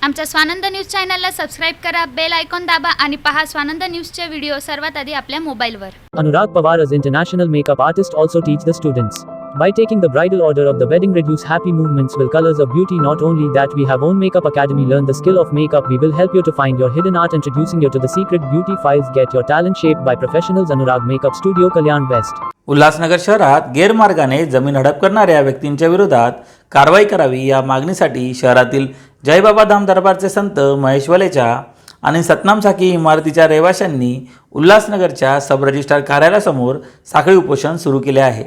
आमच्या स्वानंद न्यूज चॅनलला सबस्क्राइब करा, बेल आयकॉन दाबा आणि पहा स्वानंद न्यूजचे व्हिडिओ सर्वात आधी आपल्या मोबाईलवर. Anurag Pawar as international makeup artist also teach the students. By taking the bridal order of the wedding reduce happy movements will colors of beauty. Not only that, we have own makeup academy. Learn the skill of makeup. We will help you to find your hidden art, introducing you to the secret beauty files. Get your talent shaped by professionals. Anurag Makeup Studio, Kalyan West. Ulhasnagar शहरात गैरमार्गाने जमीन हडप करणाऱ्या व्यक्तींच्या विरोधात कारवाई करावी या मागणीसाठी शहरातील जयबाबा धाम दरबारचे संत महेश वलेचा आणि सतनाम साखी इमारतीच्या रहिवाशांनी उल्हासनगरच्या सब रजिस्ट्रार कार्यालयासमोर साखळी उपोषण सुरू केले आहे.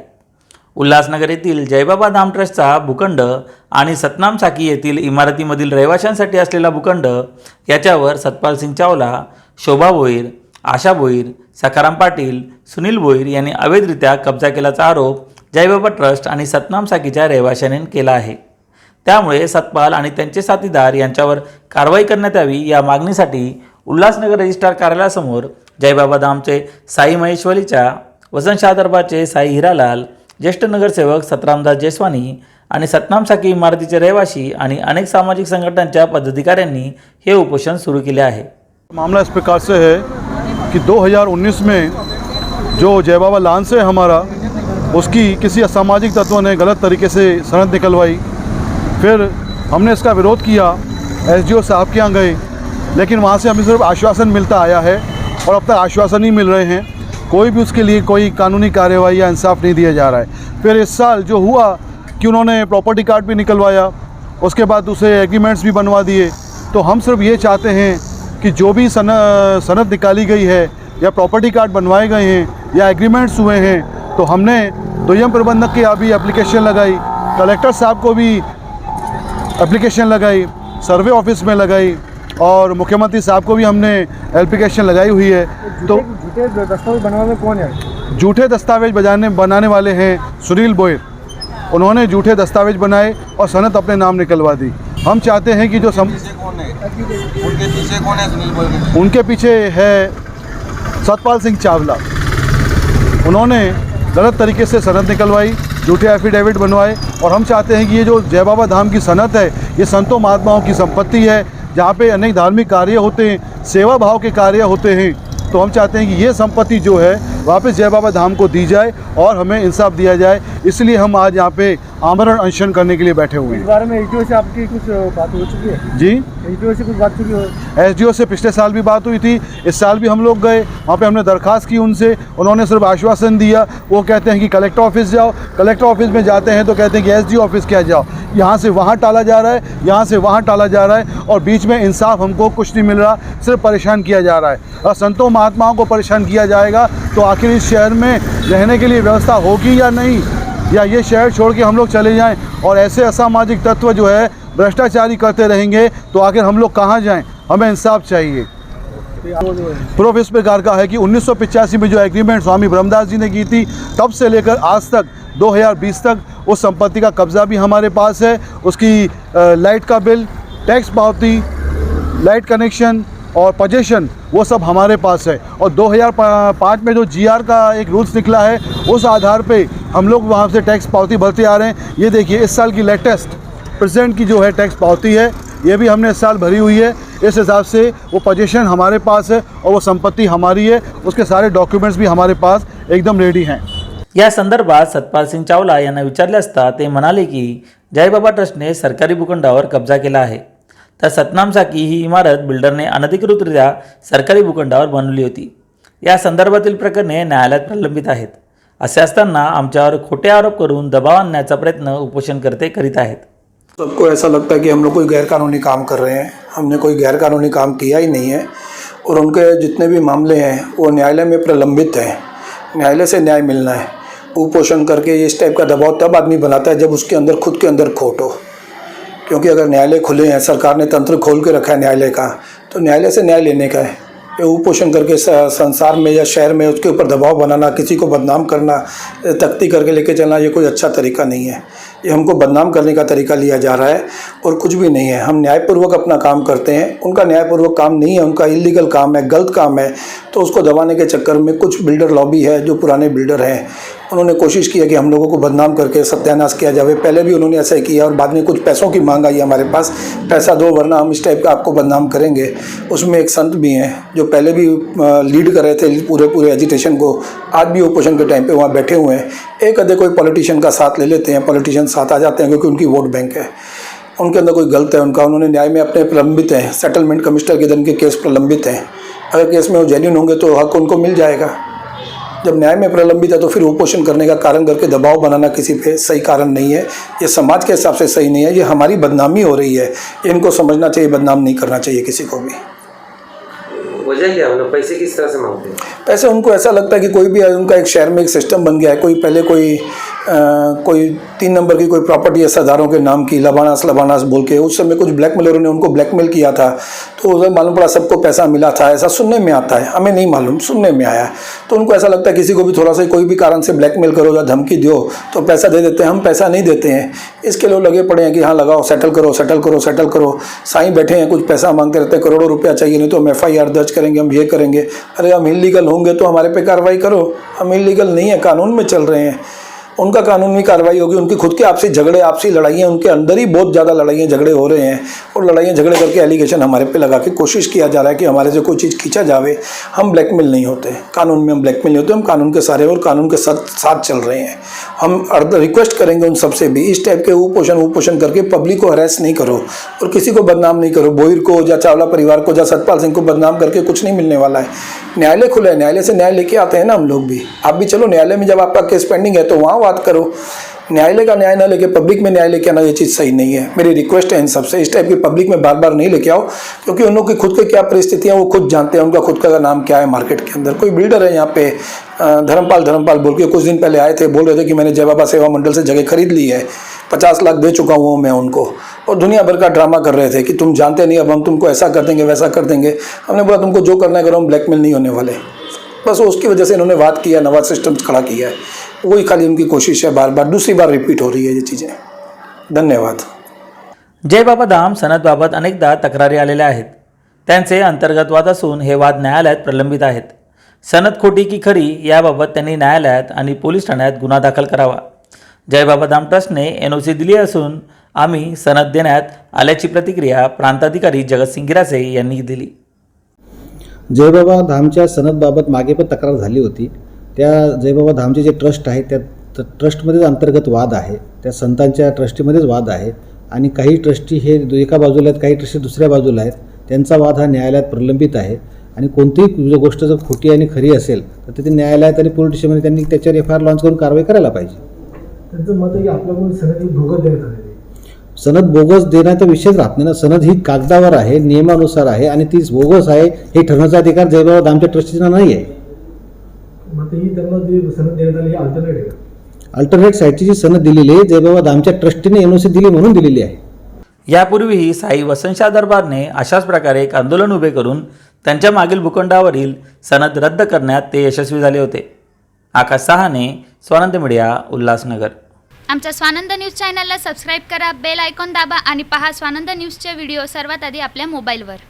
उल्हासनगर येथील जयबाबा धाम ट्रस्टचा भूखंड आणि सतनाम साखी येथील इमारतीमधील रहिवाशांसाठी असलेला भूखंड याच्यावर सतपाल सिंग चावला, शोभा भोईर, आशा भोईर, सखाराम पाटील, सुनील भोईर यांनी अवैधरित्या कब्जा केल्याचा आरोप जयबाबा ट्रस्ट आणि सतनाम साखीच्या रहिवाशांनी केला आहे. त्यामुळे सतपाल आणि त्यांचे साथीदार यांच्यावर कारवाई करण्यात यावी या मागणीसाठी उल्हासनगर रजिस्ट्रार कार्यालयासमोर जयबाबा धामचे साई महेश वलीचा, वसंत शाह दरबारचे साई हिरालाल, ज्येष्ठ नगरसेवक सतरामदास जयस्वानी आणि सतनाम साखी इमारतीचे रहिवासी आणि अनेक सामाजिक संघटनांच्या पदाधिकाऱ्यांनी हे उपोषण सुरू केले आहे. मामला इस प्रकार से है कि 2019 में जो जय बाबा लॉन्स है हमारा, उसकी किसी असामाजिक तत्वों ने गलत तरीके से सनद निकलवाई. फिर हमने इसका विरोध किया, एसडीओ साहब के यहाँ गए, लेकिन वहाँ से हमें सिर्फ आश्वासन मिलता आया है और अब तक आश्वासन ही मिल रहे हैं. कोई भी उसके लिए कोई कानूनी कार्रवाई या इंसाफ नहीं दिया जा रहा है. फिर इस साल जो हुआ कि उन्होंने प्रॉपर्टी कार्ड भी निकलवाया, उसके बाद दूसरे एग्रीमेंट्स भी बनवा दिए. तो हम सिर्फ ये चाहते हैं कि जो भी सनद निकाली गई है या प्रॉपर्टी कार्ड बनवाए गए हैं या एग्रीमेंट्स हुए हैं, तो हमने दुय्यम प्रबंधक के यहाँ भी एप्लीकेशन लगाई, कलेक्टर साहब को भी एप्लीकेशन लगाई, सर्वे ऑफिस में लगाई और मुख्यमंत्री साहब को भी हमने एप्लीकेशन लगाई हुई है. तो झूठे दस्तावेज बनाने कौन है? झूठे दस्तावेज बनाने वाले हैं सुनील भोईर. उन्होंने झूठे दस्तावेज बनाए और सनद अपने नाम निकलवा दी. हम चाहते हैं कि जो उनके पीछे है सतपाल सिंह चावला. उन्होंने गलत तरीके से सनद निकलवाई, झूठे एफिडेविट बनवाए और हम चाहते हैं कि ये जो जय बाबा धाम की सनद है, ये संतों महात्माओं की संपत्ति है, जहाँ पे अनेक धार्मिक कार्य होते हैं, सेवा भाव के कार्य होते हैं. तो हम चाहते हैं कि ये संपत्ति जो है वापस जय बाबा धाम को दी जाए और हमें इंसाफ दिया जाए. इसलिए हम आज यहाँ पे आमरण अनशन करने के लिए बैठे हुए हैं. इस बारे में एसडीओ से आपकी कुछ बात हो चुकी है? जी, एसडीओ से कुछ बात चुकी है? एसडीओ से पिछले साल भी बात हुई थी, इस साल भी हम लोग गए, वहाँ पे हमने दरख्वास्त की उनसे. उन्होंने सिर्फ आश्वासन दिया. वो कहते हैं कि कलेक्टर ऑफिस जाओ, कलेक्टर ऑफिस में जाते हैं तो कहते हैं कि एसडीओ ऑफिस क्या जाओ. यहाँ से वहाँ टाला जा रहा है, यहाँ से वहाँ टाला जा रहा है और बीच में इंसाफ हमको कुछ नहीं मिल रहा, सिर्फ परेशान किया जा रहा है. और संतों महात्माओं को परेशान किया जाएगा तो आखिर इस शहर में रहने के लिए व्यवस्था होगी या नहीं, या ये शहर छोड़ के हम लोग चले जाएं और ऐसे असामाजिक तत्व जो है भ्रष्टाचारी करते रहेंगे तो आखिर हम लोग कहाँ जाएं. हमें इंसाफ चाहिए. प्रूफ इस प्रकार का है कि 1985 में जो एग्रीमेंट स्वामी ब्रह्मदास जी ने की थी, तब से लेकर आज तक 2020 तक उस संपत्ति का कब्ज़ा भी हमारे पास है. उसकी लाइट का बिल, टैक्स पावती, लाइट कनेक्शन और पोजेशन वो सब हमारे पास है. और 2005 में जो जीआर का एक रूल्स निकला है, उस आधार पे हम लोग वहाँ से टैक्स पावती भरते आ रहे हैं. ये देखिए, इस साल की लेटेस्ट प्रेजेंट की जो है टैक्स पावती है, ये भी हमने इस साल भरी हुई है. इस हिसाब से वो पोजेशन हमारे पास है और वो संपत्ति हमारी है. उसके सारे डॉक्युमेंट्स भी हमारे पास एकदम रेडी हैं. या संदर्भात सतपाल सिंग चावला यांना विचारले असता ते म्हणाले की जयबाबा ट्रस्टने सरकारी भूखंडावर कब्जा केला आहे, तर सतनाम साखी ही इमारत बिल्डरने अनधिकृतरित्या सरकारी भूखंडावर बनवली होती. या संदर्भातील प्रकरणे न्यायालयात प्रलंबित आहेत. असे असताना आमच्यावर खोटे आरोप करून दबाव आणण्याचा प्रयत्न उपोषणकर्ते करीत आहेत. सबको ऐसा लगता है कि हम लोग कोई गैरकानूनी काम कर रहे हैं. हमने कोई गैरकानूनी काम किया ही नहीं है और उनके जितने भी मामले हैं वो न्यायालय में प्रलंबित हैं. न्यायालय से न्याय मिलना है. कुपोषण करके इस टाइप का दबाव तब आदमी बनाता है जब उसके अंदर खुद के अंदर खोट हो. क्योंकि अगर न्यायालय खुले हैं, सरकार ने तंत्र खोल के रखा है न्यायालय का, तो न्यायालय से न्याय लेने का है. ये कुपोषण करके संसार में या शहर में उसके ऊपर दबाव बनाना, किसी को बदनाम करना, तख्ती करके लेके चलना, ये कोई अच्छा तरीका नहीं है. ये हमको बदनाम करने का तरीका लिया जा रहा है और कुछ भी नहीं है. हम न्यायपूर्वक अपना काम करते हैं. उनका न्यायपूर्वक काम नहीं है, उनका इलीगल काम है, गलत काम है. तो उसको दबाने के चक्कर में कुछ बिल्डर लॉबी है, जो पुराने बिल्डर हैं, उन्होंने कोशिश की है कि हम लोगों को बदनाम करके सत्यानाश किया जाए। पहले भी उन्होंने ऐसा ही किया और बाद में कुछ पैसों की मांग आई हमारे पास, पैसा दो वरना हम इस टाइप का आपको बदनाम करेंगे। उसमें एक संत भी हैं जो पहले भी लीड कर रहे थे पूरे एजिटेशन को, आज भी ओपोजिशन के टाइम पे वहाँ बैठे हुए हैं। एक आधे कोई पॉलिटिशियन का साथ ले लेते हैं, पॉलिटिशियन साथ आ जाते हैं क्योंकि उनकी वोट बैंक है, उनके अंदर कोई गलत है उनका, उन्होंने न्याय में अपने प्रलंबित हैं, सेटलमेंट कमिश्नर के दिन के केस प्रलंबित हैं। अगर केस में वो जेन्युइन होंगे तो हक उनको मिल जाएगा। जब न्याय में प्रलंबित है तो फिर ओपोजिशन करने का कारण करके दबाव बनाना किसी पे सही कारण नहीं है, ये समाज के हिसाब से सही नहीं है, ये हमारी बदनामी हो रही है, इनको समझना चाहिए, बदनाम नहीं करना चाहिए किसी को भी। वजह क्या है, पैसे किस तरह से मांगते हैं? पैसे उनको ऐसा लगता है कि कोई भी उनका एक शहर में एक सिस्टम बन गया है, कोई पहले कोई 3 नंबर की कोई प्रॉपर्टी है सरदारों के नाम की, लबानास बोल के, उस समय कुछ ब्लैकमेलरों ने उनको ब्लैकमेल किया था, तो उधर मालूम पड़ा सबको पैसा मिला था, ऐसा सुनने में आता है, हमें नहीं मालूम, सुनने में आया। तो उनको ऐसा लगता है किसी को भी थोड़ा सा कोई भी कारण से ब्लैकमेल करो या धमकी दो तो पैसा दे देते हैं। हम पैसा नहीं देते हैं, इसके लिए लगे पड़े हैं कि हाँ लगाओ, सेटल करो सेटल करो सेटल करो। साईं बैठे हैं, कुछ पैसा मांगते रहते हैं, करोड़ों रुपया चाहिए, नहीं तो हम FIR दर्ज करेंगे, हम ये करेंगे। अरे हम इलीगल होंगे तो हमारे पे कार्रवाई करो, हम इलीगल नहीं है, कानून में चल रहे हैं, उनका कानून में कार्रवाई होगी। उनकी खुद के आपसी झगड़े, आपसी लड़ाइयाँ, उनके अंदर ही बहुत ज़्यादा लड़ाइयाँ झगड़े हो रहे हैं और लड़ाइयाँ झगड़े करके एलिगेशन हमारे पे लगा के कोशिश किया जा रहा है कि हमारे से कोई चीज़ खींचा जावे। हम ब्लैकमेल नहीं होते, कानून में हम ब्लैकमेल नहीं होते, हम कानून के सारे और कानून के साथ चल रहे हैं। हम रिक्वेस्ट करेंगे उन सबसे भी, इस टाइप के उपोषण करके पब्लिक को हरेस नहीं करो और किसी को बदनाम नहीं करो। बोहिर को या चावला परिवार को या सतपाल सिंह को बदनाम करके कुछ नहीं मिलने वाला है। न्यायालय खुला है, न्यायालय से न्याय लेके आते हैं ना हम लोग भी। आप भी चलो न्यायालय में, जब आपका केस पेंडिंग है तो वहाँ बात करो। न्यायालय का न्याय ना लेके पब्लिक में न्याय लेके आना, ये चीज़ सही नहीं है। मेरी रिक्वेस्ट है इन सबसे, इस टाइप की पब्लिक में बार बार नहीं लेके आओ, क्योंकि उन लोगों की खुद की क्या परिस्थितियाँ वो खुद जानते हैं, उनका खुद का नाम क्या है मार्केट के अंदर। कोई बिल्डर है यहाँ पे धर्मपाल बोल के कुछ दिन पहले आए थे, बोल रहे थे कि मैंने जय बाबा सेवा मंडल से जगह खरीद ली है, 50 लाख दे चुका हूँ मैं उनको, और दुनिया भर का ड्रामा कर रहे थे कि तुम जानते नहीं, अब हम तुमको ऐसा कर देंगे वैसा कर देंगे। हमने बोला तुमको जो करना है करो, हम ब्लैकमेल नहीं होने वाले। बस उसकी वजह से इन्होंने बात किया, नवा सिस्टम खड़ा किया है, वही खाली उनकी कोशिश है, बार बार दूसरी बार रिपीट हो रही है ये चीज़ें। धन्यवाद। जय बाबा धाम सनदबाबत अनेकदा तक्रारी आलेल्या आहेत, त्यांचे अंतर्गत वाद असून हे वाद न्यायालयात प्रलंबित आहेत। सनद खोटी की खरी याबाबत त्यांनी न्यायालयात आणि पोलीस ठाण्यात गुन्हा दाखल करावा। जय बाबा धाम ट्रस्टने NOC दिली असून आम्ही सनद देण्यात आल्याची प्रतिक्रिया प्रांताधिकारी जगतसिंग गिरासे यांनी दिली। जयबाबा धामच्या सनदबाबत मागे पण तक्रार झाली होती। त्या जयबाबा धामचे जे ट्रस्ट आहे त्या ट्रस्टमध्येच अंतर्गत वाद आहे, त्या संतांच्या ट्रस्टीमध्येच वाद आहे आणि काही ट्रस्टी हे एका बाजूला आहेत, काही ट्रस्टी दुसऱ्या बाजूला आहेत, त्यांचा वाद हा न्यायालयात प्रलंबित आहे आणि कोणतीही गोष्ट जर खोटी आणि खरी असेल तर ते न्यायालयात आणि पोलीस स्टेशनमध्ये त्यांनी त्याच्यावर FIR लॉन्च करून कारवाई करायला पाहिजे। त्यांचं मत आहे की आपल्याकडून सनद ही भोगत देण्यात आलेली आहे। सनद बोगस देण्याचा विषयच राहत नाही ना, सनद ही कागदावर आहे, नियमानुसार आहे आणि ती बोगस आहे हे ठरवण्याचा अधिकार जयबाबा धामच्या ट्रस्टींना नाही आहे। मग ही त्यांना जी सनद देण्यात आली अल्टरनेट आहे का? अल्टरनेट साईटची जी सनद दिलेली आहे जयबाबा धामच्या ट्रस्टीने NOC दिली म्हणून दिलेली आहे। यापूर्वीही साई वसंतशाह दरबारने अशाच प्रकारे एक आंदोलन उभे करून त्यांच्या मागील भूखंडावरील सनद रद्द करण्यात ते यशस्वी झाले होते। आकाश सहाने, स्वानंद मीडिया, उल्हासनगर। आमच्या स्वानंद न्यूज चॅनलला सबस्क्राईब करा, बेल आयकॉन दाबा आणि पहा स्वानंद न्यूजचे व्हिडिओ सर्वात आधी आपल्या मोबाईलवर।